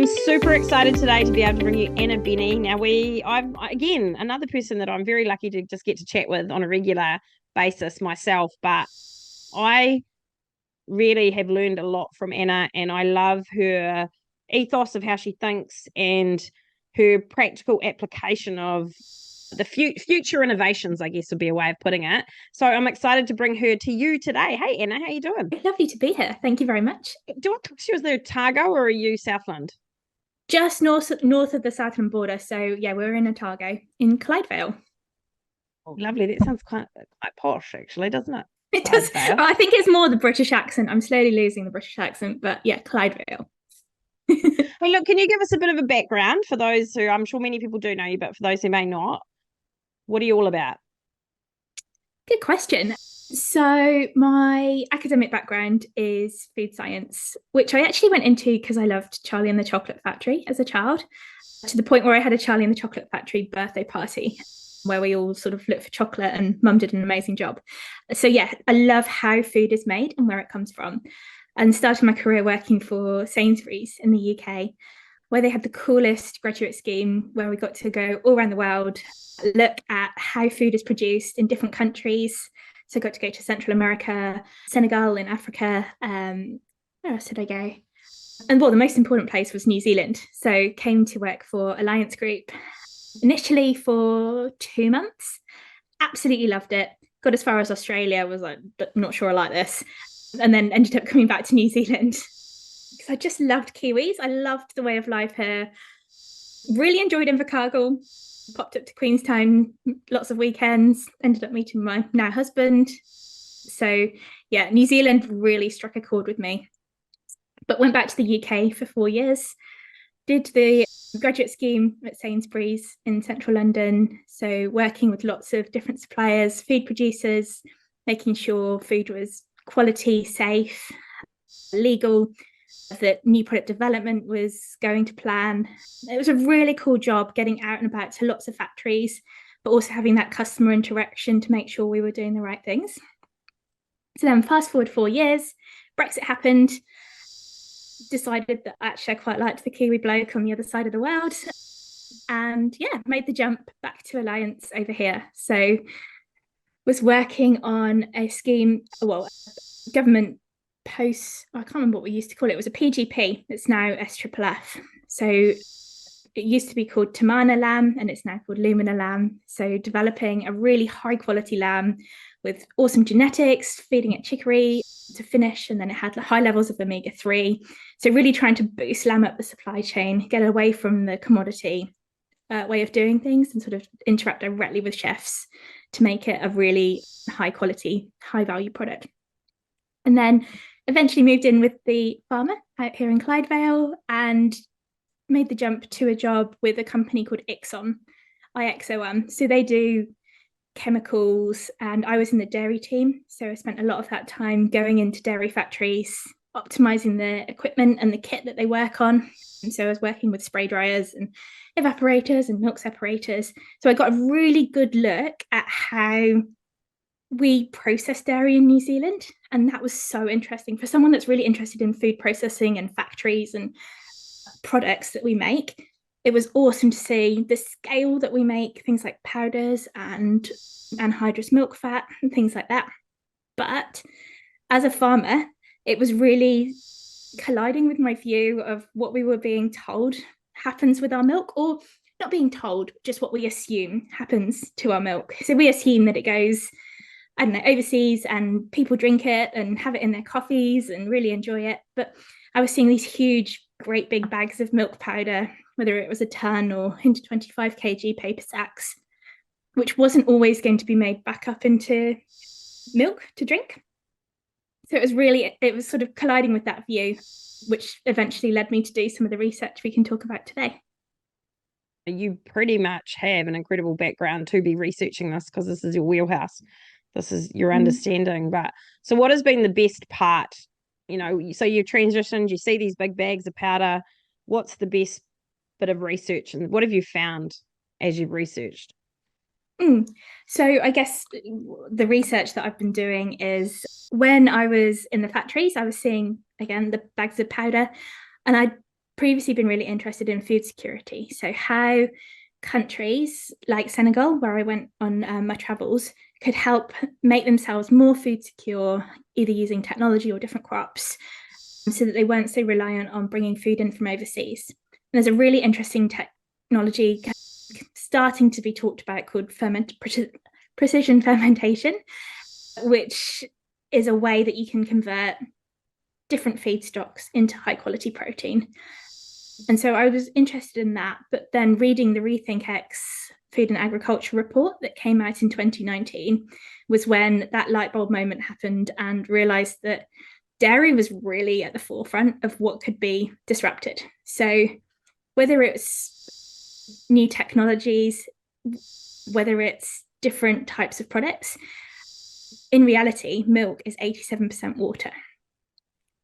I'm super excited today to be able to bring you Anna Benny. Now, I'm again another person that I'm very lucky to just get to chat with on a regular basis myself, but I really have learned a lot from Anna, and I love her ethos of how she thinks and her practical application of the future innovations, I guess would be a way of putting it. So I'm excited to bring her to you today. Hey, Anna, how you doing? Lovely to be here. Thank you very much. Do I talk to you as the Otago or are you Southland? Just north of the Southland border. So yeah, we're in Otago in Clydevale. Oh, lovely. That sounds quite posh, actually, doesn't it? It does. Clydesdale. I think it's more the British accent. I'm slowly losing the British accent, but yeah, Clydevale. Hey, look, can you give us a bit of a background for those who I'm sure many people do know you, but for those who may not, what are you all about? Good question. So my academic background is food science, which I actually went into because I loved Charlie and the Chocolate Factory as a child, to the point where I had a Charlie and the Chocolate Factory birthday party where we all sort of looked for chocolate and mum did an amazing job. So yeah, I love how food is made and where it comes from. And started my career working for Sainsbury's in the UK, where they had the coolest graduate scheme where we got to go all around the world, look at how food is produced in different countries. So I got to go to Central America, Senegal in Africa. Where else did I go? And well, the most important place was New Zealand. So came to work for Alliance Group initially for 2 months. Absolutely loved it. Got as far as Australia, was like, not sure I like this. And then ended up coming back to New Zealand because I just loved Kiwis. I loved the way of life here. Really enjoyed Invercargill. Popped up to Queenstown lots of weekends. Ended up meeting my now husband. So yeah, New Zealand really struck a chord with me. But went back to the UK for 4 years. Did the graduate scheme at Sainsbury's in central London. So working with lots of different suppliers, food producers, making sure food was quality, safe, legal, that new product development was going to plan. It was a really cool job getting out and about to lots of factories, but also having that customer interaction to make sure we were doing the right things. So then fast forward 4 years, Brexit happened, decided that actually I quite liked the Kiwi bloke on the other side of the world, and yeah, made the jump back to Alliance over here. So was working on a scheme, well, government post, I can't remember what we used to call it. It was a PGP. It's now SFFF. So it used to be called Tamana lamb and it's now called Lumina lamb. So developing a really high quality lamb with awesome genetics, feeding it chicory to finish, and then it had high levels of omega-3. So really trying to boost lamb up the supply chain, get away from the commodity way of doing things and sort of interact directly with chefs to make it a really high quality, high value product. And then eventually moved in with the farmer out here in Clydevale and made the jump to a job with a company called IXOM. So they do chemicals, and I was in the dairy team. So I spent a lot of that time going into dairy factories, optimizing the equipment and the kit that they work on. And so I was working with spray dryers and evaporators and milk separators. So I got a really good look at how we process dairy in New Zealand. And that was so interesting for someone that's really interested in food processing and factories and products that we make. It was awesome to see the scale that we make things like powders and anhydrous milk fat and things like that. But as a farmer, it was really colliding with my view of what we were being told happens with our milk, or not being told, just what we assume happens to our milk. So we assume that it goes, I don't know, overseas and people drink it and have it in their coffees and really enjoy it. But I was seeing these huge, great big bags of milk powder, whether it was a ton or into 25 kg paper sacks, which wasn't always going to be made back up into milk to drink. So it was sort of colliding with that view, which eventually led me to do some of the research we can talk about today. You pretty much have an incredible background to be researching this because this is your wheelhouse. This is your understanding. But so what has been the best part? You know, so you've transitioned, you see these big bags of powder. What's the best bit of research and what have you found as you've researched? So I guess the research that I've been doing is when I was in the factories, I was seeing, again, the bags of powder, and I previously been really interested in food security. So how countries like Senegal, where I went on my travels, could help make themselves more food secure, either using technology or different crops, so that they weren't so reliant on bringing food in from overseas. And there's a really interesting technology starting to be talked about called precision fermentation, which is a way that you can convert different feedstocks into high quality protein. And so I was interested in that, but then reading the Rethink X Food and Agriculture report that came out in 2019 was when that light bulb moment happened, and realized that dairy was really at the forefront of what could be disrupted. So whether it's new technologies, whether it's different types of products, in reality, milk is 87% water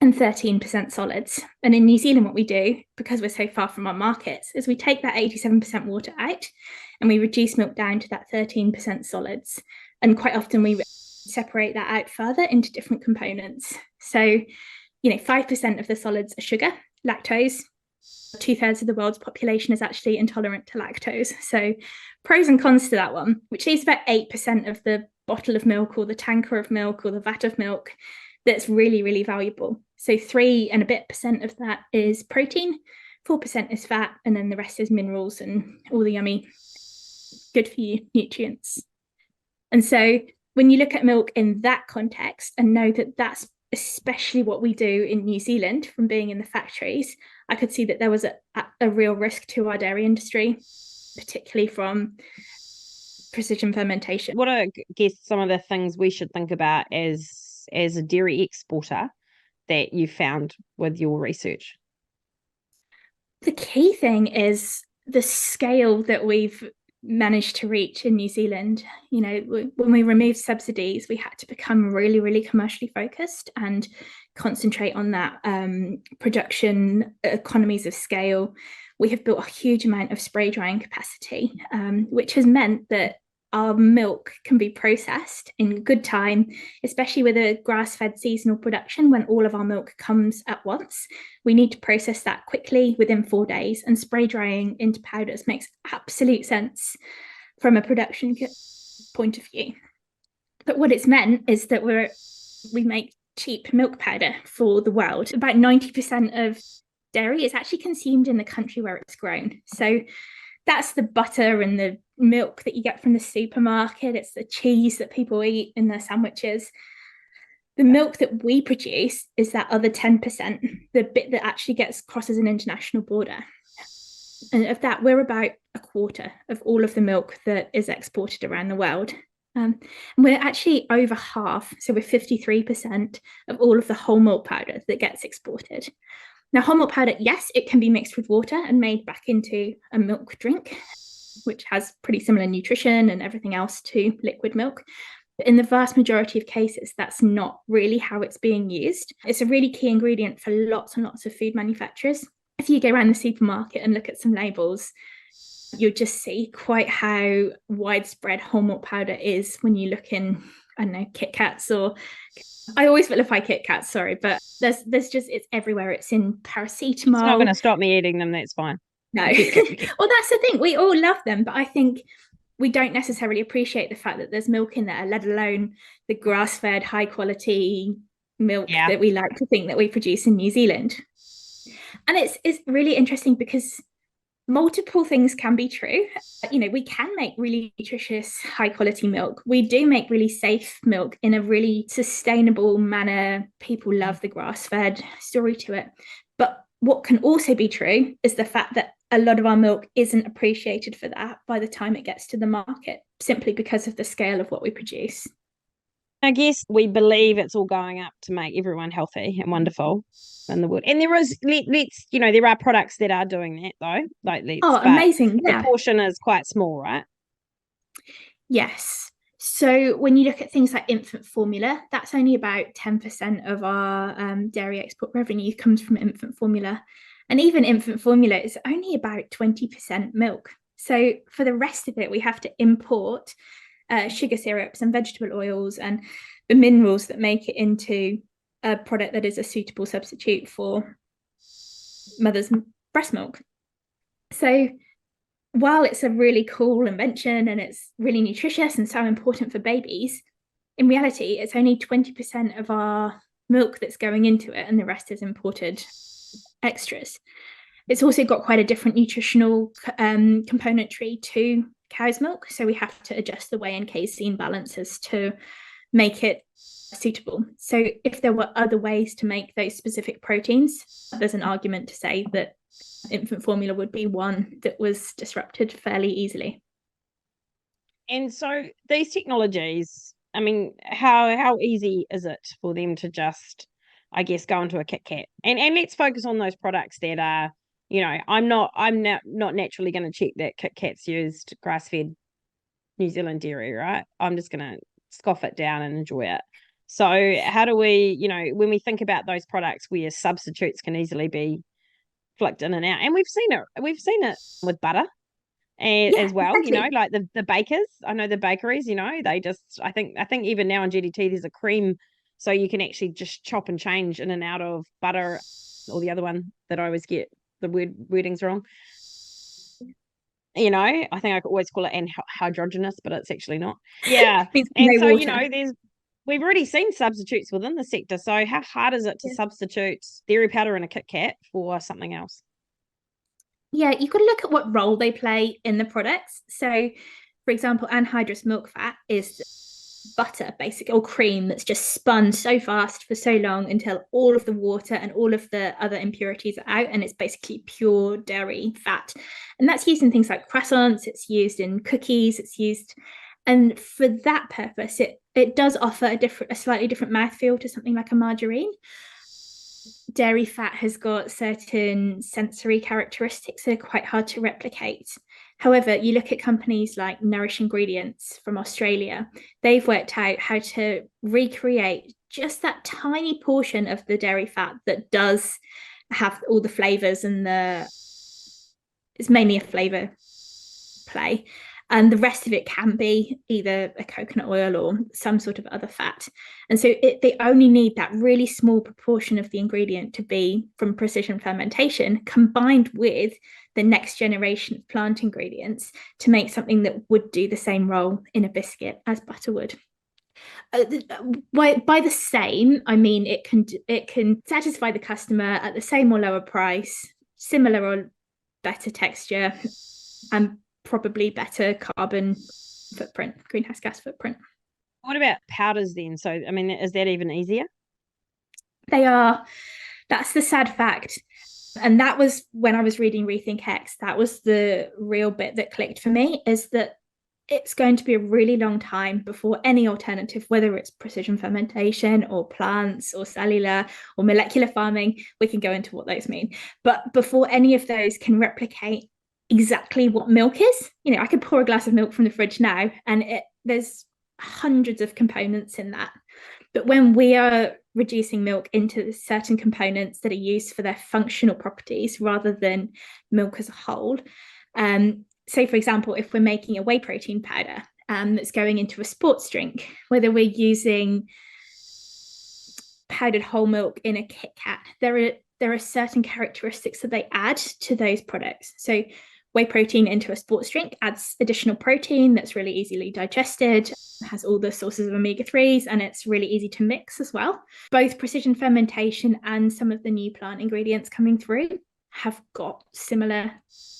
and 13% solids. And in New Zealand, what we do, because we're so far from our markets, is we take that 87% water out and we reduce milk down to that 13% solids. And quite often we separate that out further into different components. So, 5% of the solids are sugar, lactose. 2/3 of the world's population is actually intolerant to lactose. So pros and cons to that one, which leaves about 8% of the bottle of milk or the tanker of milk or the vat of milk that's really, really valuable. So 3 and a bit percent of that is protein, 4% is fat, and then the rest is minerals and all the yummy, good for you nutrients. And so when you look at milk in that context and know that that's especially what we do in New Zealand from being in the factories, I could see that there was a real risk to our dairy industry, particularly from precision fermentation. What are, I guess, some of the things we should think about as a dairy exporter that you found with your research? The key thing is the scale that we've managed to reach in New Zealand. When we removed subsidies, we had to become really, really commercially focused and concentrate on that production economies of scale. We have built a huge amount of spray drying capacity, which has meant that our milk can be processed in good time, especially with a grass-fed seasonal production. When all of our milk comes at once, we need to process that quickly within 4 days, and spray drying into powders makes absolute sense from a production point of view. But what it's meant is that we make cheap milk powder for the world. About 90% of dairy is actually consumed in the country where it's grown. So that's the butter and the milk that you get from the supermarket. It's the cheese that people eat in their sandwiches. The milk that we produce is that other 10%, the bit that actually crosses an international border. And of that, we're about a quarter of all of the milk that is exported around the world. And we're actually over half, so we're 53% of all of the whole milk powder that gets exported. Now, whole milk powder, yes, it can be mixed with water and made back into a milk drink, which has pretty similar nutrition and everything else to liquid milk. But in the vast majority of cases, that's not really how it's being used. It's a really key ingredient for lots and lots of food manufacturers. If you go around the supermarket and look at some labels, you'll just see quite how widespread whole milk powder is when you look in, I don't know, Kit Kats, or I always vilify Kit Kats, sorry, but there's just, it's everywhere. It's in paracetamol. It's not going to stop me eating them, that's fine. No. Well, that's the thing. We all love them, but I think we don't necessarily appreciate the fact that there's milk in there, let alone the grass-fed, high-quality milk that we like to think that we produce in New Zealand. And it's really interesting because multiple things can be true. We can make really nutritious, high-quality milk. We do make really safe milk in a really sustainable manner. People love the grass-fed story to it. But what can also be true is the fact that a lot of our milk isn't appreciated for that by the time it gets to the market, simply because of the scale of what we produce. I guess we believe it's all going up to make everyone healthy and wonderful in the world. And there is, there are products that are doing that though. Amazing. Yeah. The portion is quite small, right? Yes. So when you look at things like infant formula, that's only about 10% of our dairy export revenue comes from infant formula. And even infant formula is only about 20% milk. So for the rest of it, we have to import sugar syrups and vegetable oils and the minerals that make it into a product that is a suitable substitute for mother's breast milk. So while it's a really cool invention and it's really nutritious and so important for babies, in reality, it's only 20% of our milk that's going into it, and the rest is imported extras. It's also got quite a different nutritional componentry to cow's milk, so we have to adjust the whey and casein balances to make it suitable. So if there were other ways to make those specific proteins, there's an argument to say that infant formula would be one that was disrupted fairly easily. And so these technologies, I mean, how easy is it for them to just, I guess, go into a Kit Kat? And let's focus on those products that are, I'm not naturally going to check that Kit Kat's used grass-fed New Zealand dairy, right? I'm just going to scoff it down and enjoy it. So how do we, when we think about those products where substitutes can easily be flicked in and out, and we've seen it with butter as well, exactly. like the bakers. I know the bakeries, they just, I think even now in GDT there's a cream, so you can actually just chop and change in and out of butter, or the other one that I always get the wordings wrong. I think I could always call it anhydrogenous, but it's actually not. Yeah. And so, we've already seen substitutes within the sector. So how hard is it to substitute dairy powder in a Kit Kat for something else? Yeah, you've got to look at what role they play in the products. So, for example, anhydrous milk fat is butter, basically, or cream that's just spun so fast for so long until all of the water and all of the other impurities are out, and it's basically pure dairy fat. And that's used in things like croissants, it's used in cookies, and for that purpose, it does offer a slightly different mouthfeel to something like a margarine. Dairy fat has got certain sensory characteristics that are quite hard to replicate. However, you look at companies like Nourish Ingredients from Australia, they've worked out how to recreate just that tiny portion of the dairy fat that does have all the flavors, and it's mainly a flavor play. And the rest of it can be either a coconut oil or some sort of other fat. And so they only need that really small proportion of the ingredient to be from precision fermentation, combined with the next generation of plant ingredients, to make something that would do the same role in a biscuit as butter would. By the same, I mean it can satisfy the customer at the same or lower price, similar or better texture, and probably better carbon footprint, greenhouse gas footprint. What about powders then? So, I mean, is that even easier? They are. That's the sad fact. And that was when I was reading Rethink X, that was the real bit that clicked for me, is that it's going to be a really long time before any alternative, whether it's precision fermentation or plants or cellular or molecular farming, we can go into what those mean, but before any of those can replicate exactly what milk is. I could pour a glass of milk from the fridge now, and there's hundreds of components in that. But when we are reducing milk into certain components that are used for their functional properties rather than milk as a whole, say, for example, if we're making a whey protein powder that's going into a sports drink, whether we're using powdered whole milk in a Kit Kat, there are certain characteristics that they add to those products. So whey protein into a sports drink adds additional protein that's really easily digested, has all the sources of omega-3s, and it's really easy to mix as well. Both precision fermentation and some of the new plant ingredients coming through have got similar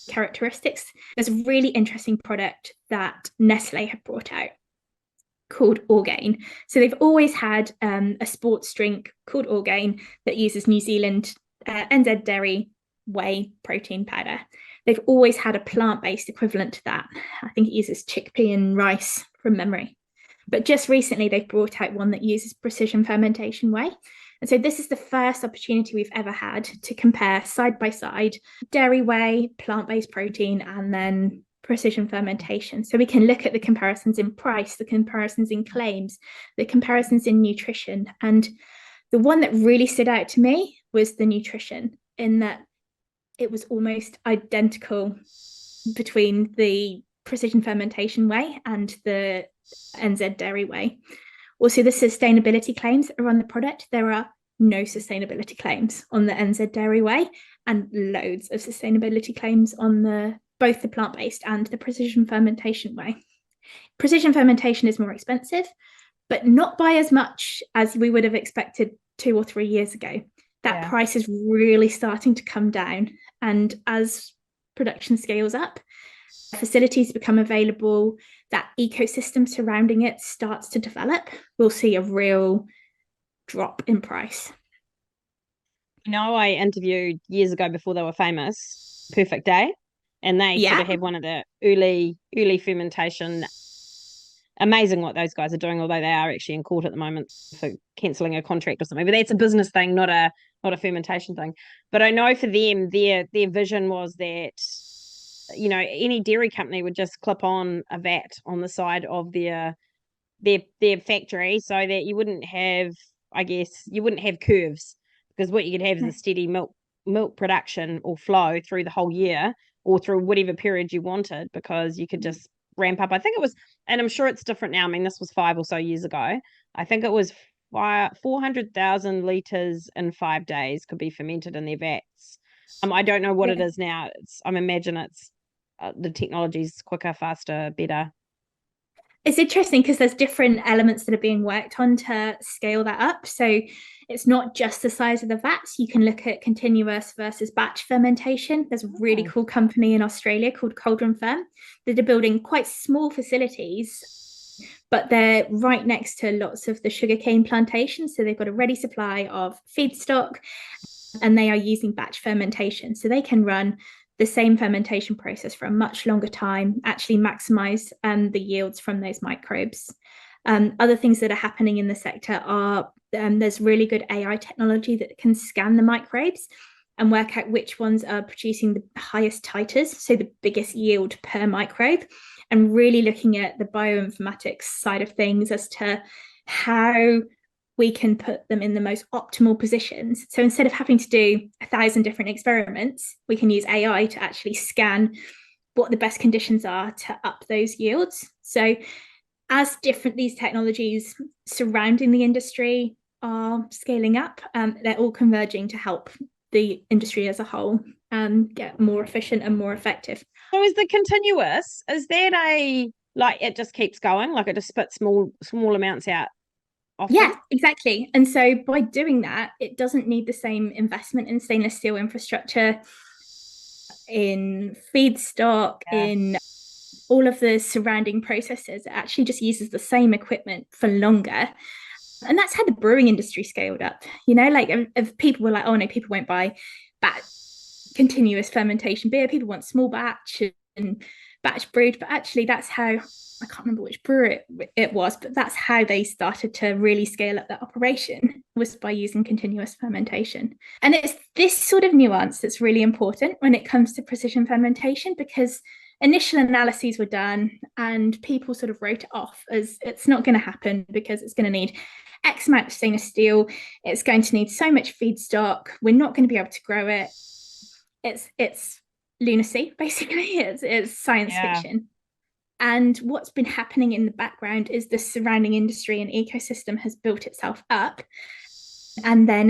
characteristics. There's a really interesting product that Nestle have brought out called Orgain. So they've always had a sports drink called Orgain that uses New Zealand NZ dairy whey protein powder. They've always had a plant-based equivalent to that. I think it uses chickpea and rice from memory. But just recently, they've brought out one that uses precision fermentation whey. And so this is the first opportunity we've ever had to compare side by side dairy whey, plant-based protein, and then precision fermentation. So we can look at the comparisons in price, the comparisons in claims, the comparisons in nutrition. And the one that really stood out to me was the nutrition, in that it was almost identical between the precision fermentation whey and the NZ dairy whey. Also, the sustainability claims that are on the product, there are no sustainability claims on the NZ Dairy Way, and loads of sustainability claims on both the plant-based and the precision fermentation way. Precision fermentation is more expensive, but not by as much as we would have expected 2 or 3 years ago. That price is really starting to come down. And as production scales up, facilities become available, that ecosystem surrounding it starts to develop, we'll see a real drop in price. I interviewed years ago before they were famous, Perfect Day, and they sort of have one of the early fermentation. Amazing what those guys are doing, although they are actually in court at the moment for cancelling a contract or something. But that's a business thing, not a fermentation thing. But I know for them, their vision was that any dairy company would just clip on a VAT on the side of their factory, so that you wouldn't have, curves, because what you could have is a steady milk production or flow through the whole year or through whatever period you wanted, because you could just ramp up. I think it was, and I'm sure it's different now. I mean, this was 5 or so years ago. I think it was 400,000 litres in 5 days could be fermented in their vats. I don't know what it is now. I imagine it's the technology's quicker, faster, better. It's interesting because there's different elements that are being worked on to scale that up. So it's not just the size of the vats. You can look at continuous versus batch fermentation. There's a really cool company in Australia called Cauldron Firm that are building quite small facilities, but they're right next to lots of the sugarcane plantations. So they've got a ready supply of feedstock, and they are using batch fermentation. So they can run the same fermentation process for a much longer time, actually maximize the yields from those microbes. Other things that are happening in the sector are there's really good AI technology that can scan the microbes and work out which ones are producing the highest titers, so the biggest yield per microbe, and really looking at the bioinformatics side of things as to how we can put them in the most optimal positions. So instead of having to do 1,000 different experiments, we can use AI to actually scan what the best conditions are to up those yields. So as different these technologies surrounding the industry are scaling up, they're all converging to help the industry as a whole get more efficient and more effective. So is the continuous, is that it just keeps going, like it just spits small amounts out? Often? Yeah, exactly. And so by doing that, it doesn't need the same investment in stainless steel infrastructure, in feedstock, in all of the surrounding processes. It actually just uses the same equipment for longer. And that's how the brewing industry scaled up. Like if people were like, oh no, people won't buy continuous fermentation beer. People want small batch and batch brewed. But actually that's how, I can't remember which brewer it was, but that's how they started to really scale up that operation, was by using continuous fermentation. And it's this sort of nuance that's really important when it comes to precision fermentation, because initial analyses were done and people sort of wrote it off as it's not going to happen because it's going to need X amount of stainless steel. It's going to need so much feedstock. We're not going to be able to grow it. It's lunacy, basically. It's science fiction. And what's been happening in the background is the surrounding industry and ecosystem has built itself up. And then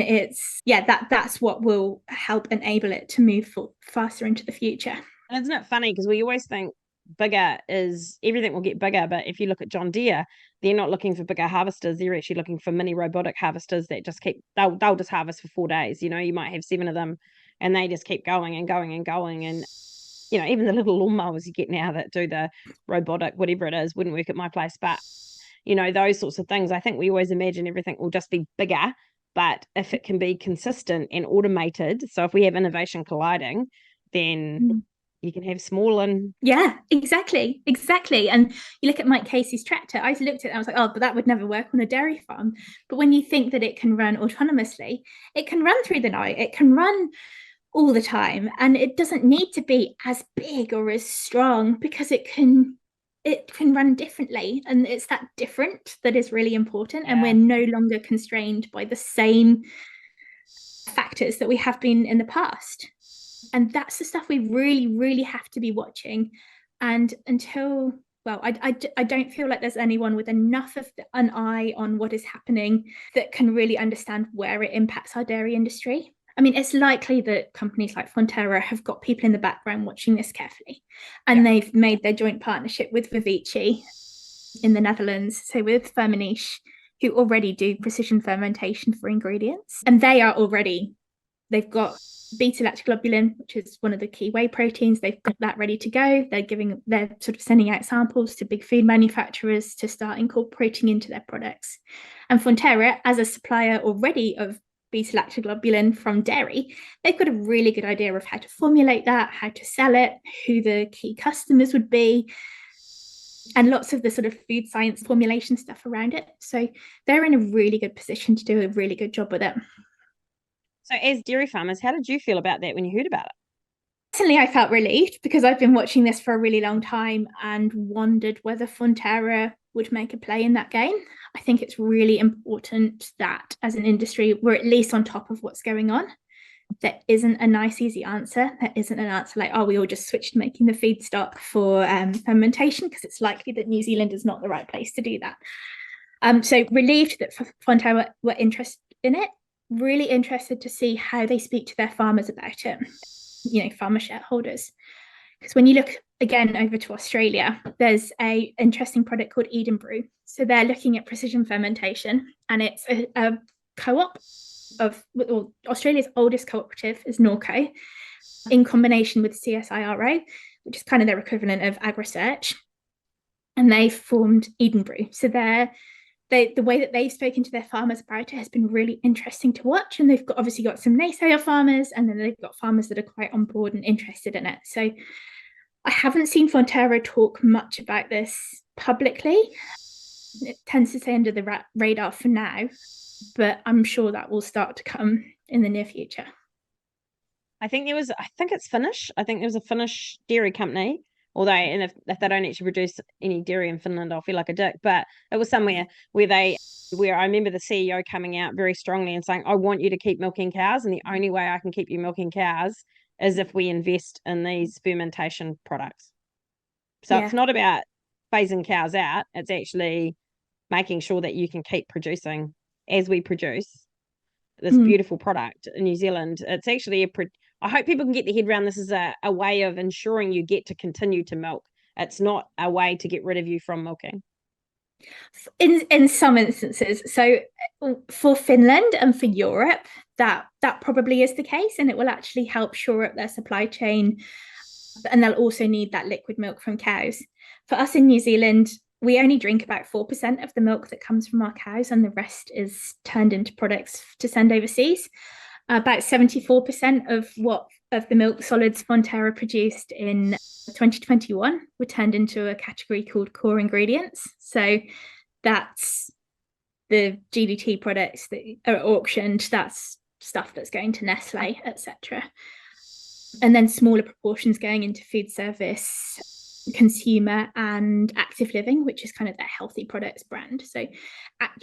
that's what will help enable it to move faster into the future. And isn't it funny, because we always think bigger is everything will get bigger, but if you look at John Deere, they're not looking for bigger harvesters. They're actually looking for mini robotic harvesters that just they'll just harvest for 4 days. You might have 7 of them and they just keep going and going and going. And even the little lawnmowers you get now that do the robotic, whatever it is, wouldn't work at my place. But, those sorts of things, I think we always imagine everything will just be bigger. But if it can be consistent and automated, so if we have innovation colliding, then you can have small and... Yeah, exactly. And you look at Mike Casey's tractor, I looked at it and I was like, oh, but that would never work on a dairy farm. But when you think that it can run autonomously, it can run through the night, it can run all the time, and it doesn't need to be as big or as strong because it can run differently, and it's that different that is really important. And we're no longer constrained by the same factors that we have been in the past, and that's the stuff we really have to be watching. And until well, I don't feel like there's anyone with enough of an eye on what is happening that can really understand where it impacts our dairy industry. I mean, it's likely that companies like Fonterra have got people in the background watching this carefully, and they've made their joint partnership with Vivici in the Netherlands, so with Firmenich, who already do precision fermentation for ingredients. And they've got beta-lactoglobulin, which is one of the key whey proteins. They've got that ready to go. They're sort of sending out samples to big food manufacturers to start incorporating into their products. And Fonterra, as a supplier already of beta-lactoglobulin from dairy, they've got a really good idea of how to formulate that, how to sell it, who the key customers would be, and lots of the sort of food science formulation stuff around it. So they're in a really good position to do a really good job with it. So as dairy farmers, how did you feel about that when you heard about it? Personally, I felt relieved because I've been watching this for a really long time and wondered whether Fonterra would make a play in that game. I think it's really important that as an industry, we're at least on top of what's going on. There isn't a nice, easy answer. There isn't an answer like, oh, we all just switched to making the feedstock for fermentation, because it's likely that New Zealand is not the right place to do that. So relieved that Fonterra were interested in it, really interested to see how they speak to their farmers about it, farmer shareholders. Because when you look again over to Australia, there's a interesting product called Eden Brew. So they're looking at precision fermentation, and it's a co-op of Australia's oldest cooperative is Norco, in combination with CSIRO, which is kind of their equivalent of AgResearch, and they formed Eden Brew. So the way that they've spoken to their farmers about it has been really interesting to watch. And they've obviously got some naysayer farmers, and then they've got farmers that are quite on board and interested in it. So I haven't seen Fonterra talk much about this publicly. It tends to stay under the radar for now, but I'm sure that will start to come in the near future. I think it's Finnish. I think there was a Finnish dairy company, although, and if they don't actually produce any dairy in Finland, I'll feel like a dick, but it was somewhere where I remember the CEO coming out very strongly and saying, I want you to keep milking cows, and the only way I can keep you milking cows is if we invest in these fermentation products. So It's not about phasing cows out. It's actually making sure that you can keep producing as we produce this beautiful product in New Zealand. It's actually I hope people can get their head around this as a way of ensuring you get to continue to milk. It's not a way to get rid of you from milking. In some instances. So for Finland and for Europe, that probably is the case, and it will actually help shore up their supply chain, and they'll also need that liquid milk from cows. For us in New Zealand, we only drink about 4% of the milk that comes from our cows, and the rest is turned into products to send overseas. About 74% of the milk solids Fonterra produced in 2021 were turned into a category called core ingredients. So that's the GDT products that are auctioned. That's stuff that's going to Nestle, etc. And then smaller proportions going into food service, consumer, and active living, which is kind of their healthy products brand. So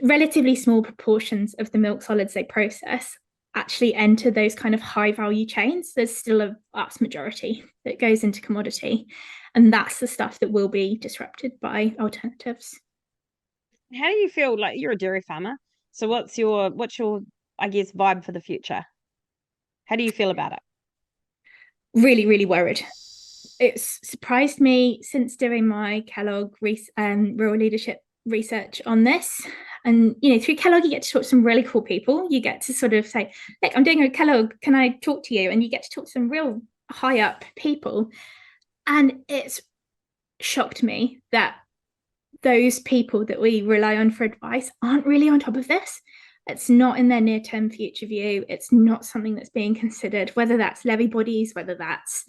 relatively small proportions of the milk solids they process actually enter those kind of high value chains. There's still a vast majority that goes into commodity, and that's the stuff that will be disrupted by alternatives. How do you feel? Like, you're a dairy farmer, so what's your I guess vibe for the future? How do you feel about it? Really, really worried. It's surprised me since doing my Kellogg rural leadership research on this. And, through Kellogg, you get to talk to some really cool people. You get to sort of say, look, I'm doing a Kellogg, can I talk to you? And you get to talk to some real high up people. And it's shocked me that those people that we rely on for advice aren't really on top of this. It's not in their near-term future view. It's not something that's being considered, whether that's levy bodies, whether that's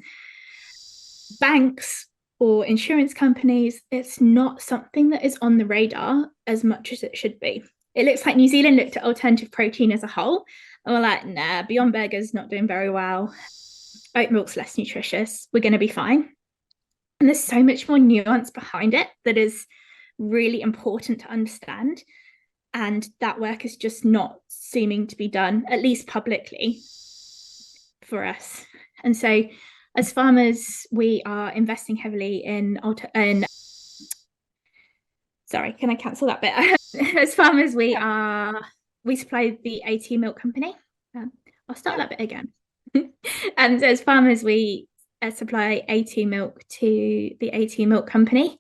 banks or insurance companies. It's not something that is on the radar as much as it should be. It looks like New Zealand looked at alternative protein as a whole, and we're like, nah, Beyond Burger's not doing very well. Oat milk's less nutritious. We're going to be fine. And there's so much more nuance behind it that is really important to understand. And that work is just not seeming to be done, at least publicly, for us. And so as farmers, we are investing heavily in sorry, can I cancel that bit? As farmers, we supply the AT milk company. I'll start that bit again. And as farmers, we supply AT milk to the AT milk company.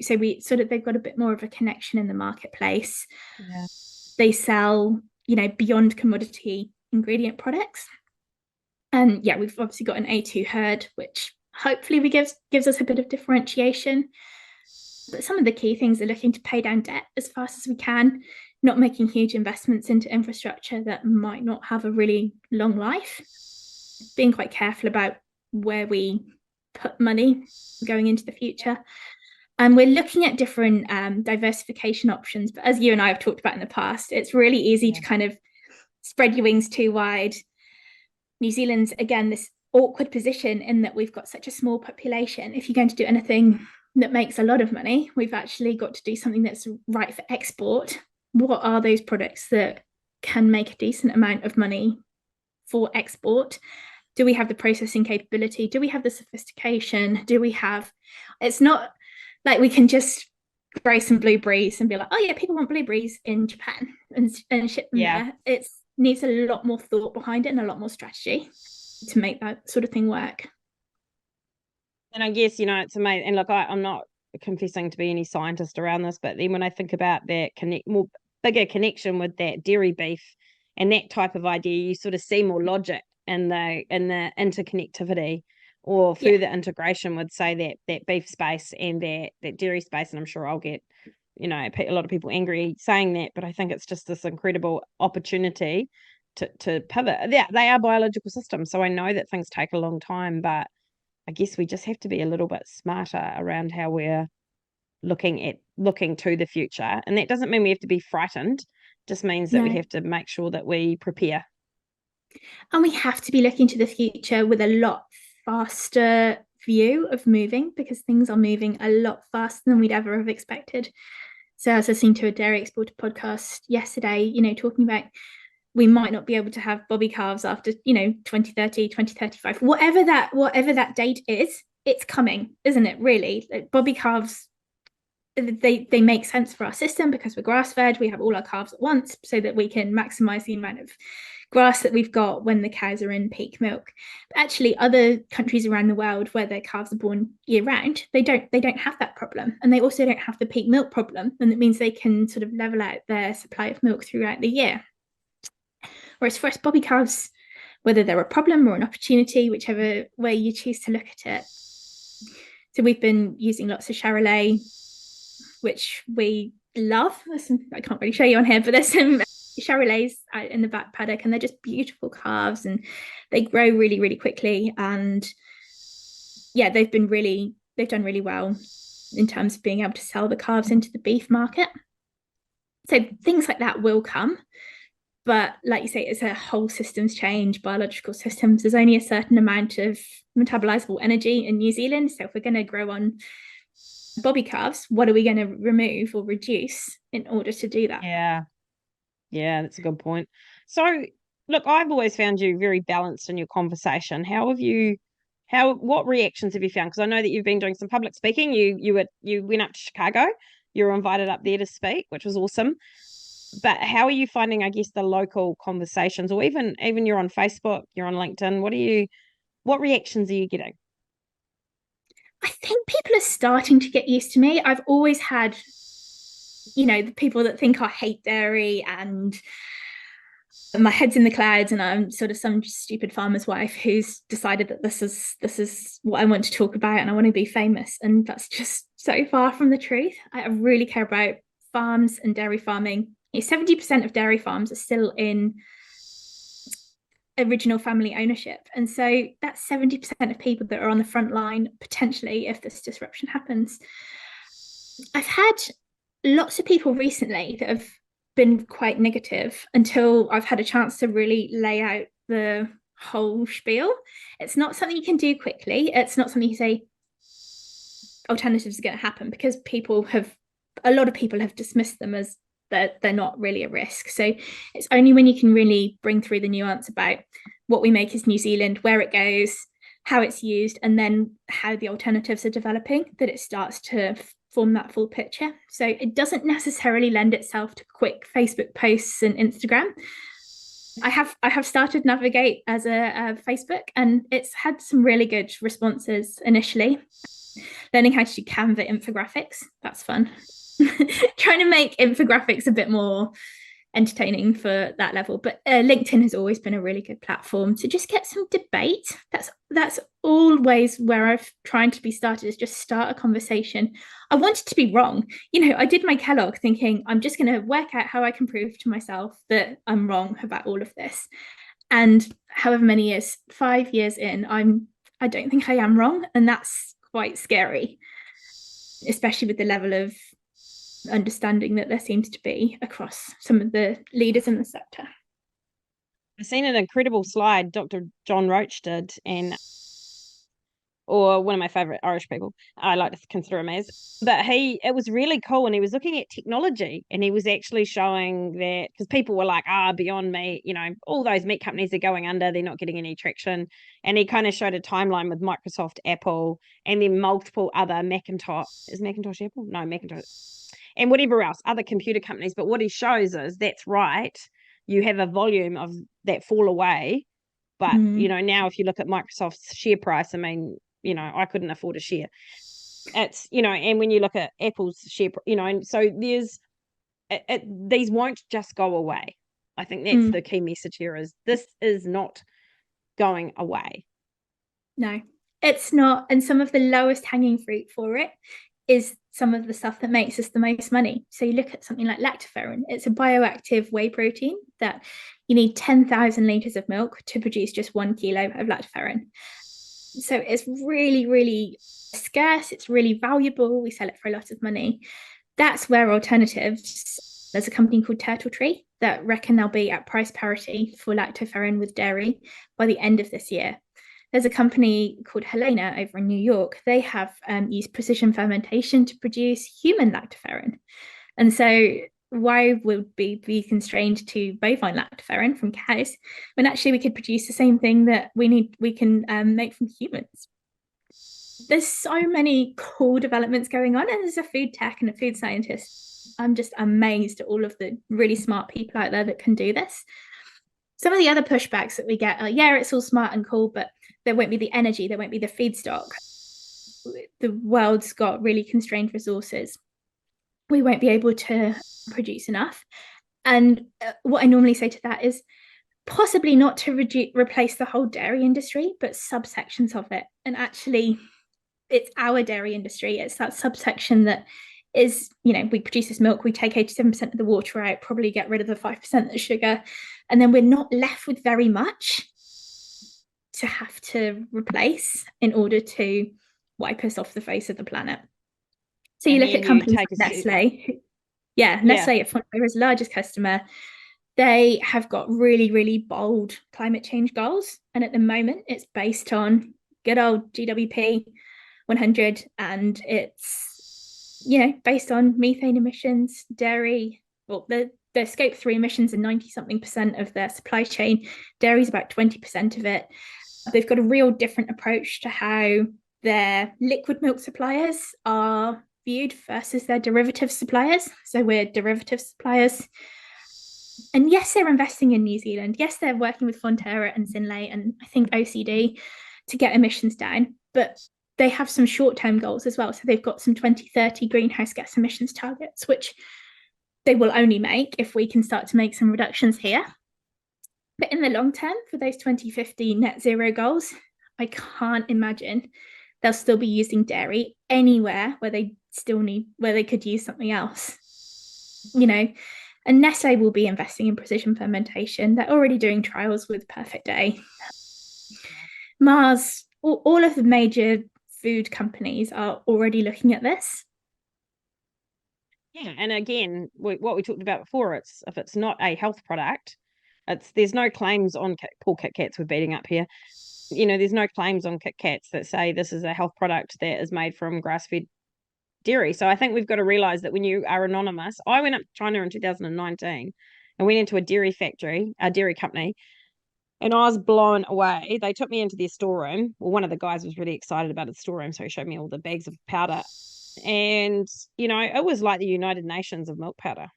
So we sort of, they've got a bit more of a connection in the marketplace. Yeah. They sell, beyond commodity ingredient products. And yeah, we've obviously got an A2 herd, which hopefully gives us a bit of differentiation. But some of the key things are looking to pay down debt as fast as we can, not making huge investments into infrastructure that might not have a really long life, being quite careful about where we put money going into the future. And we're looking at different diversification options. But as you and I have talked about in the past, it's really easy to kind of spread your wings too wide. New Zealand's, again, this awkward position in that we've got such a small population. If you're going to do anything that makes a lot of money, we've actually got to do something that's right for export. What are those products that can make a decent amount of money for export? Do we have the processing capability? Do we have the sophistication? It's not like we can just grow some blueberries and be like, oh yeah, people want blueberries in Japan and ship them there. It needs a lot more thought behind it and a lot more strategy to make that sort of thing work. And I guess, it's amazing. And look, I'm not confessing to be any scientist around this, but then when I think about that more bigger connection with that dairy beef and that type of idea, you sort of see more logic in the interconnectivity or further integration with, say, that beef space and that dairy space. And I'm sure I'll get, a lot of people angry saying that, but I think it's just this incredible opportunity to pivot. They are biological systems, so I know that things take a long time, but I guess we just have to be a little bit smarter around how we're looking to the future. And that doesn't mean we have to be frightened, just means that we have to make sure that we prepare. And we have to be looking to the future with a lot faster view of moving, because things are moving a lot faster than we'd ever have expected. So I was listening to a dairy exporter podcast yesterday, talking about we might not be able to have bobby calves after 2030, 2035, whatever that date is. It's coming, isn't it? Really, like, bobby calves, they make sense for our system because we're grass fed. We have all our calves at once so that we can maximize the amount of grass that we've got when the cows are in peak milk. But actually, other countries around the world where their calves are born year round, they don't have that problem, and they also don't have the peak milk problem, and it means they can sort of level out their supply of milk throughout the year. Whereas for us, bobby calves, whether they're a problem or an opportunity, whichever way you choose to look at it. So we've been using lots of Charolais, which we love. I can't really show you on here, but there's some Charolais out in the back paddock, and they're just beautiful calves, and they grow really, really quickly. And yeah, they've done really well in terms of being able to sell the calves into the beef market. So things like that will come. But like you say, it's a whole systems change, biological systems. There's only a certain amount of metabolizable energy in New Zealand. So if we're going to grow on bobby calves, what are we going to remove or reduce in order to do that? Yeah, that's a good point. So look, I've always found you very balanced in your conversation. What reactions have you found? Because I know that you've been doing some public speaking. You went up to Chicago. You were invited up there to speak, which was awesome. But how are you finding, I guess, the local conversations, or even you're on Facebook, you're on LinkedIn? What reactions are you getting? I think people are starting to get used to me. I've always had, the people that think I hate dairy and my head's in the clouds and I'm sort of some stupid farmer's wife who's decided that this is what I want to talk about and I want to be famous. And that's just so far from the truth. I really care about farms and dairy farming. 70% of dairy farms are still in original family ownership. And so that's 70% of people that are on the front line, potentially, if this disruption happens. I've had lots of people recently that have been quite negative until I've had a chance to really lay out the whole spiel. It's not something you can do quickly. It's not something you say alternatives are going to happen, because a lot of people have dismissed them as that they're not really a risk. So it's only when you can really bring through the nuance about what we make is New Zealand, where it goes, how it's used, and then how the alternatives are developing, that it starts to form that full picture. So it doesn't necessarily lend itself to quick Facebook posts and Instagram. I have started Navigate as a Facebook, and it's had some really good responses initially. Learning how to do Canva infographics, that's fun. Trying to make infographics a bit more entertaining for that level. But LinkedIn has always been a really good platform to just get some debate. That's always where I've trying to be started, is just start a conversation. I wanted to be wrong. I did my Kellogg thinking I'm just going to work out how I can prove to myself that I'm wrong about all of this. And however many years, 5 years in, I don't think I am wrong. And that's quite scary, especially with the level of understanding that there seems to be across some of the leaders in the sector. I've seen an incredible slide Dr. John Roach did, or one of my favorite Irish people, I like to consider him as, but it was really cool, and he was looking at technology, and he was actually showing that, because people were like, beyond me, all those meat companies are going under, they're not getting any traction, and he kind of showed a timeline with Microsoft, Apple, and then multiple other Macintosh Apple? No, Macintosh, and whatever else, other computer companies. But what he shows is, that's right, you have a volume of that fall away. But, now if you look at Microsoft's share price, I mean, I couldn't afford a share. It's, and when you look at Apple's share, and so these won't just go away. I think that's the key message here, is this is not going away. No, it's not. And some of the lowest hanging fruit for it is some of the stuff that makes us the most money. So you look at something like lactoferrin. It's a bioactive whey protein that you need 10,000 litres of milk to produce just 1 kilo of lactoferrin. So it's really, really scarce. It's really valuable. We sell it for a lot of money. That's where alternatives, there's a company called Turtle Tree that reckon they'll be at price parity for lactoferrin with dairy by the end of this year. There's a company called Helena over in New York. They have used precision fermentation to produce human lactoferrin. And so why would we be constrained to bovine lactoferrin from cows when actually we could produce the same thing that we can make from humans? There's so many cool developments going on. And as a food tech and a food scientist, I'm just amazed at all of the really smart people out there that can do this. Some of the other pushbacks that we get are, it's all smart and cool, but there won't be the energy, there won't be the feedstock. The world's got really constrained resources. We won't be able to produce enough. And what I normally say to that is possibly not to replace the whole dairy industry, but subsections of it. And actually, it's our dairy industry. It's that subsection that is, we produce this milk, we take 87% of the water out, probably get rid of the 5% of the sugar, and then we're not left with very much to have to replace in order to wipe us off the face of the planet. So you look at companies like Nestle. Nestle at Fonterra's largest customer. They have got really, really bold climate change goals. And at the moment, it's based on good old GWP 100. And it's, based on methane emissions, dairy, their scope 3 emissions are 90-something% of their supply chain. Dairy is about 20% of it. They've got a real different approach to how their liquid milk suppliers are viewed versus their derivative suppliers. So we're derivative suppliers. And yes, they're investing in New Zealand. Yes, they're working with Fonterra and Synlait and I think OCD to get emissions down. But they have some short-term goals as well. So they've got some 2030 greenhouse gas emissions targets, which they will only make if we can start to make some reductions here. But in the long term, for those 2050 net zero goals, I can't imagine they'll still be using dairy anywhere where they could use something else. And Nestle will be investing in precision fermentation. They're already doing trials with Perfect Day. Mars, all of the major food companies are already looking at this. Yeah, and again, what we talked about before, if it's not a health product, there's no claims on poor Kit Kats we're beating up here. There's no claims on Kit Kats that say this is a health product that is made from grass-fed dairy. So I think we've got to realize that when you are anonymous, I went up to China in 2019 and went into a dairy factory, a dairy company, and I was blown away. They took me into their storeroom. Well, one of the guys was really excited about his storeroom, so he showed me all the bags of powder. And, it was like the United Nations of milk powder.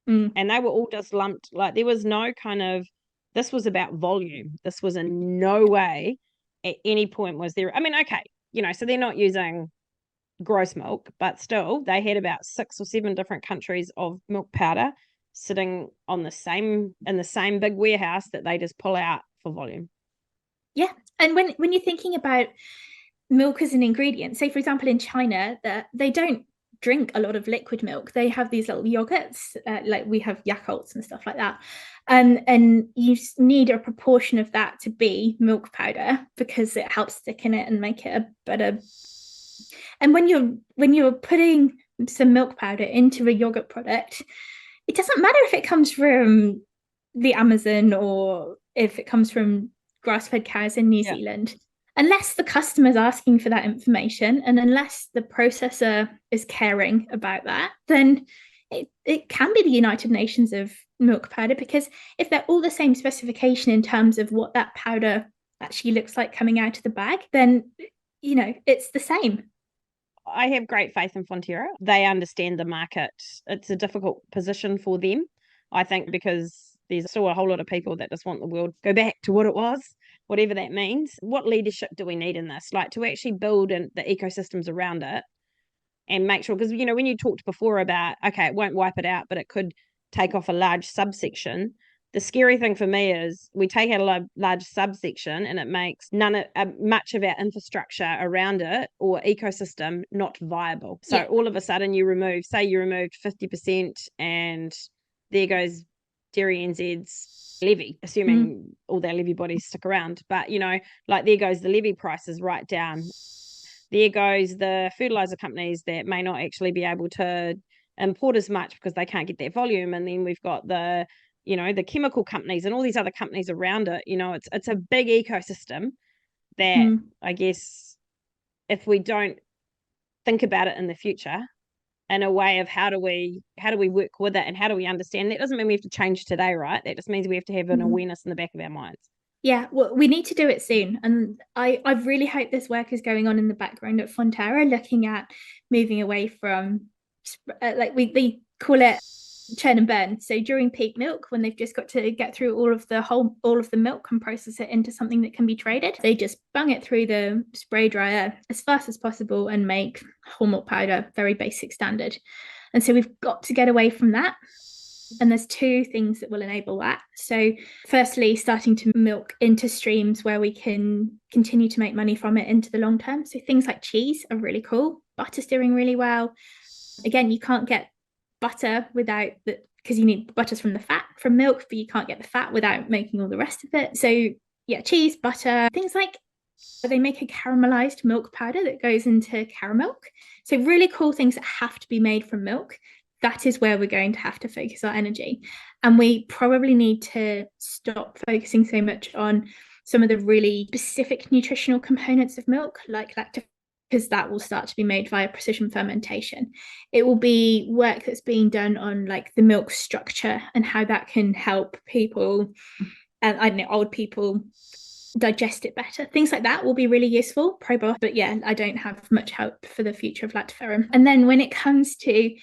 Mm. And they were all just lumped. Like there was no this was about volume. This was in no way at any point was there. I mean, okay, so they're not using gross milk, but still they had about 6 or 7 different countries of milk powder sitting in the same big warehouse that they just pull out for volume. Yeah. And when you're thinking about milk as an ingredient, say for example in China, that they don't drink a lot of liquid milk. They have these little yogurts, like we have Yakults and stuff like that. And you need a proportion of that to be milk powder because it helps thicken it and make it a better. And when you're putting some milk powder into a yogurt product, it doesn't matter if it comes from the Amazon or if it comes from grass-fed cows in New Zealand, unless the customer's asking for that information and unless the processor is caring about that, then it can be the United Nations of milk powder, because if they're all the same specification in terms of what that powder actually looks like coming out of the bag, then it's the same. I have great faith in Fonterra. They understand the market. It's a difficult position for them, I think, because there's still a whole lot of people that just want the world to go back to what it was, whatever that means. What leadership do we need in this? Like to actually build in the ecosystems around it and make sure, because, when you talked before about, okay, it won't wipe it out, but it could take off a large subsection. The scary thing for me is we take out a large subsection and it makes much of our infrastructure around it or ecosystem not viable. So all of a sudden you removed 50% and there goes Dairy NZ's levy, assuming all their levy bodies stick around. But, like there goes the levy prices right down. There goes the fertilizer companies that may not actually be able to import as much because they can't get that volume. And then we've got the chemical companies and all these other companies around it. It's a big ecosystem that I guess if we don't think about it in the future in a way of how do we work with it and how do we understand, that doesn't mean we have to change today, right? That just means we have to have an awareness in the back of our minds. Yeah, well, we need to do it soon. And I really hope this work is going on in the background at Fonterra, looking at moving away from, like they call it churn and burn. So during peak milk, when they've just got to get through all of the milk and process it into something that can be traded, they just bung it through the spray dryer as fast as possible and make whole milk powder, very basic standard. And so we've got to get away from that. And there's 2 things that will enable that. So firstly, starting to milk into streams where we can continue to make money from it into the long term. So things like cheese are really cool. Butter's doing really well. Again, you can't get butter without the, because you need butters from the fat from milk, but you can't get the fat without making all the rest of it. So yeah, cheese, butter, things like they make a caramelized milk powder that goes into caramel. So really cool things that have to be made from milk. That is where we're going to have to focus our energy. And we probably need to stop focusing so much on some of the really specific nutritional components of milk, like lactose, because that will start to be made via precision fermentation. It will be work that's being done on like the milk structure and how that can help people, and I don't know, old people digest it better. Things like that will be really useful. Probiotics, but yeah, I don't have much hope for the future of lactoferrin. And then when it comes to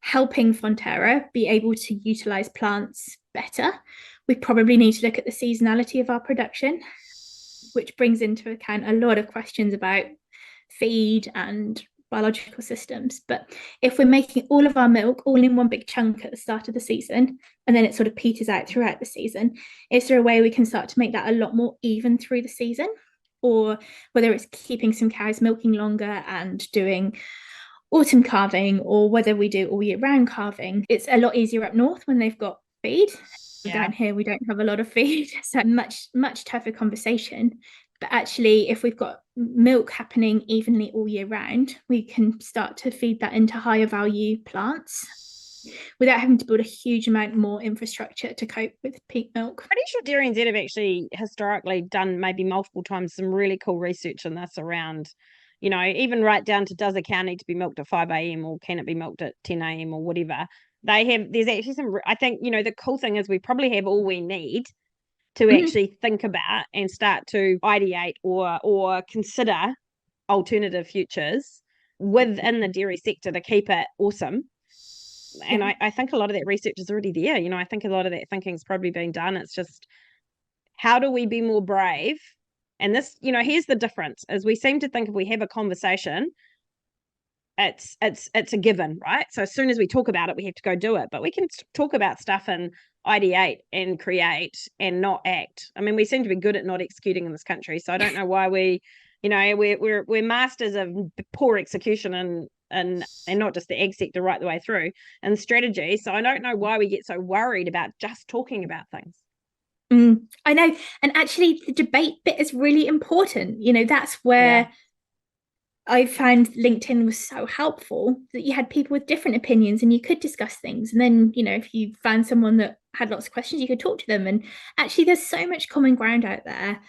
helping Fonterra be able to utilize plants better, we probably need to look at the seasonality of our production, which brings into account a lot of questions about feed and biological systems. But if we're making all of our milk all in one big chunk at the start of the season, and then it sort of peters out throughout the season, is there a way we can start to make that a lot more even through the season? Or whether it's keeping some cows milking longer and doing autumn calving, or whether we do all year round calving. It's a lot easier up north when they've got feed. Down here we don't have a lot of feed, so much tougher conversation. But actually, if we've got milk happening evenly all year round, we can start to feed that into higher value plants without having to build a huge amount more infrastructure to cope with peak milk. Pretty sure Dairy NZ have actually historically done maybe multiple times some really cool research on this around, even right down to, does a cow need to be milked at 5 a.m. or can it be milked at 10 a.m. or whatever? There's actually some, I think, the cool thing is we probably have all we need to actually think about and start to ideate or consider alternative futures within the dairy sector to keep it awesome. And I think a lot of that research is already there. I think a lot of that thinking's probably been done. It's just, how do we be more brave? And this, here's the difference, is we seem to think if we have a conversation, it's a given, right? So as soon as we talk about it, we have to go do it. But we can talk about stuff and ideate and create and not act. I mean, we seem to be good at not executing in this country. So I don't know why we're masters of poor execution and not just the ag sector right the way through, and strategy. So I don't know why we get so worried about just talking about things. I know. And actually the debate bit is really important. That's where I found LinkedIn was so helpful, that you had people with different opinions and you could discuss things. And then, if you found someone that had lots of questions, you could talk to them. And actually there's so much common ground out there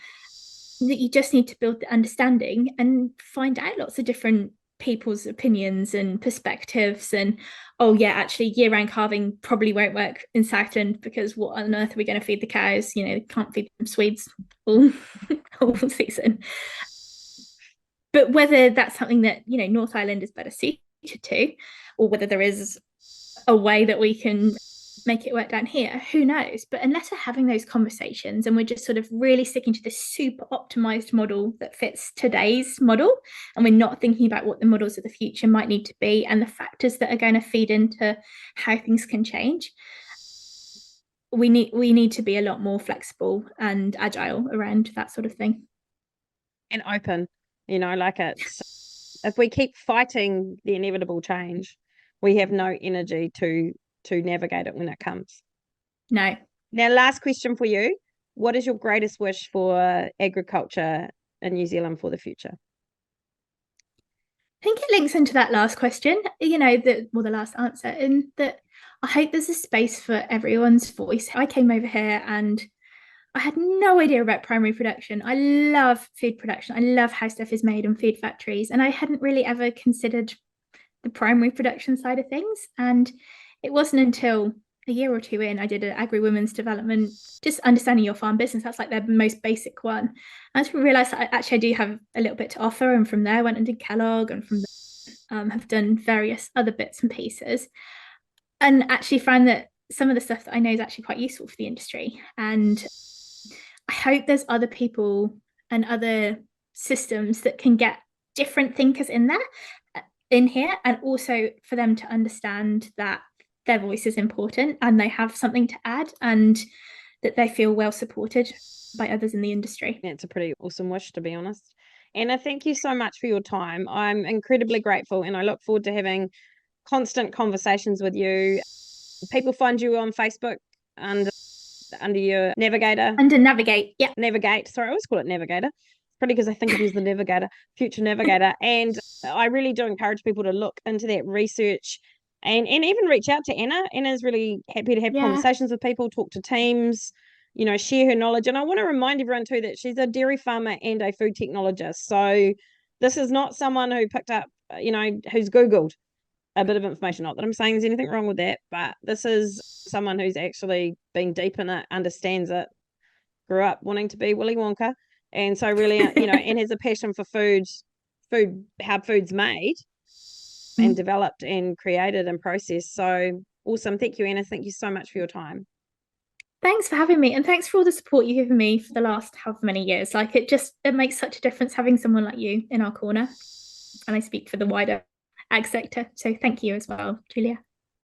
that you just need to build the understanding and find out lots of different people's opinions and perspectives. And actually year-round calving probably won't work in Southland, because what on earth are we going to feed the cows? Can't feed them Swedes all season. But whether that's something that North Island is better suited to, or whether there is a way that we can make it work down here, who knows? But unless we're having those conversations and we're just sort of really sticking to this super optimized model that fits today's model, and we're not thinking about what the models of the future might need to be and the factors that are going to feed into how things can change, we need to be a lot more flexible and agile around that sort of thing. And open. If we keep fighting the inevitable change, we have no energy to navigate it when it comes. No. Now, last question for you. What is your greatest wish for agriculture in New Zealand for the future? I think it links into that last question, the last answer, in that I hope there's a space for everyone's voice. I came over here and I had no idea about primary production. I love food production. I love how stuff is made in food factories. And I hadn't really ever considered the primary production side of things. And it wasn't until a year or two in, I did an agri-women's development, just understanding your farm business. That's like the most basic one. I just realized that I do have a little bit to offer. And from there, I went and did Kellogg, and from there, have done various other bits and pieces. And actually found that some of the stuff that I know is actually quite useful for the industry. And I hope there's other people and other systems that can get different thinkers in here, and also for them to understand that their voice is important and they have something to add, and that they feel well supported by others in the industry. It's a pretty awesome wish, to be honest. Anna, thank you so much for your time. I'm incredibly grateful, and I look forward to having constant conversations with you. People find you on Facebook under your Navigator. Under Navigate, yeah. Navigate. Sorry, I always call it Navigator. It's probably because I think of you as the Navigator, future Navigator. And I really do encourage people to look into that research and even reach out to Anna. Anna's really happy to have conversations with people, talk to teams, share her knowledge. And I want to remind everyone too that she's a dairy farmer and a food technologist. So this is not someone who picked up, who's Googled a bit of information. Not that I'm saying there's anything wrong with that, but this is someone who's actually been deep in it, understands it, grew up wanting to be Willy Wonka, and so really, and has a passion for food, how food's made and developed and created and processed. So awesome. Thank you, Anna. Thank you so much for your time. Thanks for having me, and thanks for all the support you've given me for the last however many years. Like, it makes such a difference having someone like you in our corner, and I speak for the wider ag sector. So thank you as well, Julia.